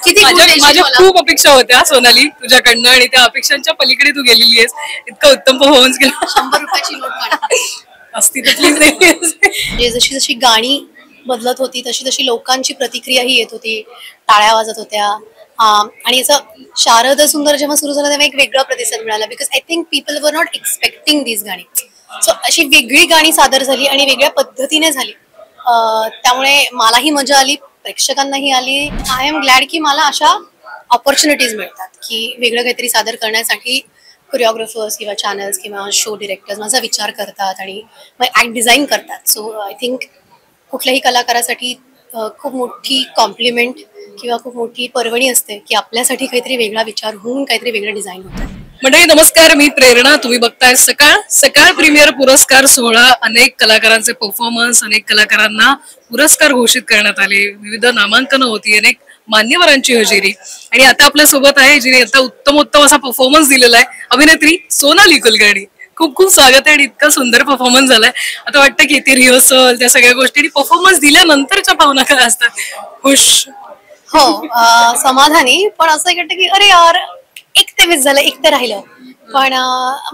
किती माझ्या खूप अपेक्षा होत्या सोनाली तुझ्याकडनं आणि त्या अपेक्षांच्या पलीकडे तू गेलेली आहेस. इतका उत्तम परफॉर्मन्स केला. 100 रुपयाची नोट काढ. असती तर प्लीज नाही. म्हणजे जशी जशी गाणी बदलत होती तशी तशी लोकांची प्रतिक्रियाही येत होती, टाळ्या वाजत होत्या. आणि असं शारद सुंदर जेव्हा सुरू झालं तेव्हा एक वेगळा प्रतिसाद मिळाला, because I think people were not expecting these गाणी. सो अशी वेगळी गाणी सादर झाली आणि वेगळ्या पद्धतीने झाली. त्यामुळे मलाही मजा आली, प्रेक्षकांनाही आली. आय एम ग्लॅड की मला अशा ऑपॉर्च्युनिटीज मिळतात की वेगळं काहीतरी सादर करण्यासाठी कोरिओग्राफर्स किंवा चॅनल्स किंवा शो डिरेक्टर्स माझा विचार करतात आणि मग ॲक्ट डिझाईन करतात. सो आय थिंक कुठल्याही कलाकारासाठी खूप मोठी कॉम्प्लिमेंट किंवा खूप मोठी पर्वणी असते की आपल्यासाठी काहीतरी वेगळा विचार होऊन काहीतरी वेगळं डिझाईन होतं. मंडळी नमस्कार, मी प्रेरणा. तुम्ही बघताय सकाळ. सकाळ प्रीमियर पुरस्कार सोहळा. अनेक कलाकारांचे परफॉर्मन्स, अनेक कलाकारांना पुरस्कार घोषित करण्यात आले, विविध नामांकनं होती, अनेक मान्यवरांची हजेरी. आणि आता आपल्या सोबत आहे जिने आता उत्तमोत्तम असा परफॉर्मन्स दिलेला आहे, अभिनेत्री सोनाली कुलकर्णी. खूप खूप स्वागत आहे आणि इतका सुंदर परफॉर्मन्स झालाय. आता वाटतं की ती रिहर्सल त्या सगळ्या गोष्टी आणि परफॉर्मन्स दिल्यानंतरच्या भावना काय असतात? खुश? हो, समाधानी, पण असं वाटतं की अरे यार एक ते मिस झालं, एक ते राहिलं. पण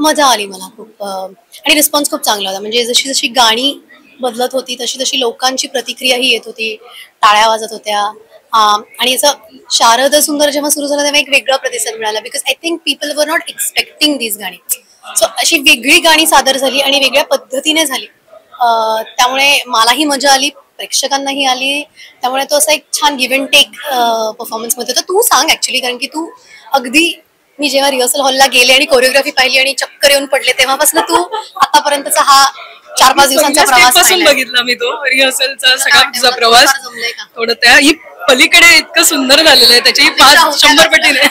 मजा आली मला खूप. आणि रिस्पॉन्स खूप चांगला होता. म्हणजे जशी जशी गाणी बदलत होती तशी तशी लोकांची प्रतिक्रियाही येत होती, टाळ्या वाजत होत्या. आणि असं शारद सुंदर जेव्हा सुरू झालं तेव्हा एक वेगळा प्रतिसाद मिळाला, because I think people were not expecting these गाणी. सो अशी वेगळी गाणी सादर झाली आणि वेगळ्या पद्धतीने झाली. त्यामुळे मलाही मजा आली, प्रेक्षकांनाही आली. त्यामुळे तो असा एक छान गिव्ह अँड टेक परफॉर्मन्स मध्ये होता. तू सांग ऍक्च्युली, कारण की तू अगदी मी जेव्हा रिहर्सल हॉलला गेले आणि कोरिओग्राफी पाहिली आणि चक्कर येऊन पडले तेव्हापासून तू आतापर्यंतचा हा 4-5 दिवसांचा प्रवास पासून बघितला मी तो रिहर्सलचा सगळा तुझा प्रवास. थोडं त्या ही पलीकडे इतकं सुंदर झालेलं आहे, त्याची 500 पटीने.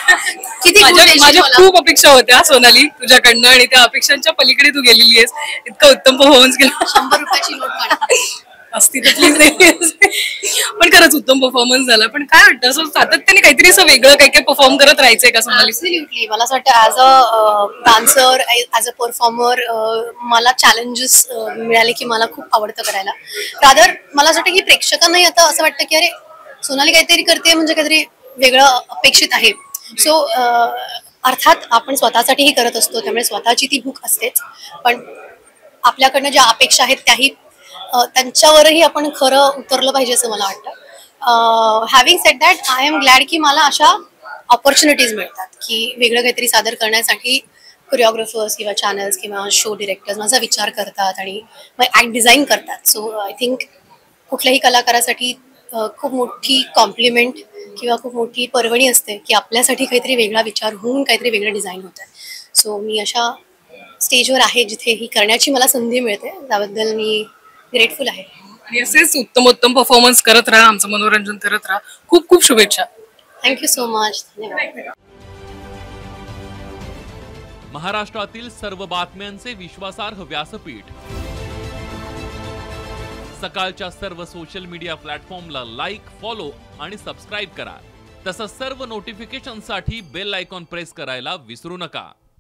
किती माझ्या खूप अपेक्षा होत्या सोनाली तुझ्याकडनं आणि त्या अपेक्षांच्या पलीकडे तू गेलेली आहेस. इतका उत्तम परफॉर्मन्स केला. 100 रुपयाची नोट काढ. असती तर प्लीज नाही. पण खरंच उत्तम परफॉर्मन्स झाला. पण काय वाटतं, असं सातत्याने काहीतरी असं वेगळं काही काही परफॉर्म करत राहायचंय का सोनाली? ऍब्सोल्युटली. मला असं वाटतं as a dancer, as a performer मला चॅलेंजेस मिळाले की मला खूप आवडतं करायला. रादर मला असं वाटतं की प्रेक्षकांनाही आता असं वाटतं की अरे सोनाली काहीतरी करते म्हणजे काहीतरी वेगळं अपेक्षित आहे. सो अर्थात आपण स्वतःसाठीही करत असतो, त्यामुळे स्वतःची ती भूक असतेच. पण आपल्याकडनं ज्या अपेक्षा आहेत त्याही त्यांच्यावरही आपण खरं उतरलं पाहिजे असं मला वाटतं. Having sed that, I am glad की मला अशा ऑपॉर्च्युनिटीज मिळतात की वेगळं काहीतरी सादर करण्यासाठी कोरिओग्राफर्स किंवा चॅनल्स किंवा शो डिरेक्टर्स माझा विचार करतात आणि मग ॲक्ट डिझाईन करतात. सो आय थिंक कुठल्याही कलाकारासाठी खूप मोठी कॉम्प्लिमेंट किंवा खूप मोठी पर्वणी असते की आपल्यासाठी काहीतरी वेगळा विचार होऊन काहीतरी वेगळं डिझाईन होतं. सो मी अशा स्टेजवर आहे जिथे ही करण्याची मला संधी मिळते, त्याबद्दल मी ग्रेटफुल आहे. आणि असेच उत्तमोत्तम परफॉर्मन्स करत राहा, आमचं मनोरंजन करत राहा. खूप खूप शुभेच्छा. Thank you so much. धन्यवाद. महाराष्ट्रातील सर्व बातम्यांचे विश्वासार्ह व्यासपीठ. सकाळच्या सर्व सोशल मीडिया प्लॅटफॉर्मला लाईक, फॉलो आणि सबस्क्राईब करा. तसंच सर्व नोटिफिकेशनसाठी बेल आयकॉन प्रेस करायला विसरू नका.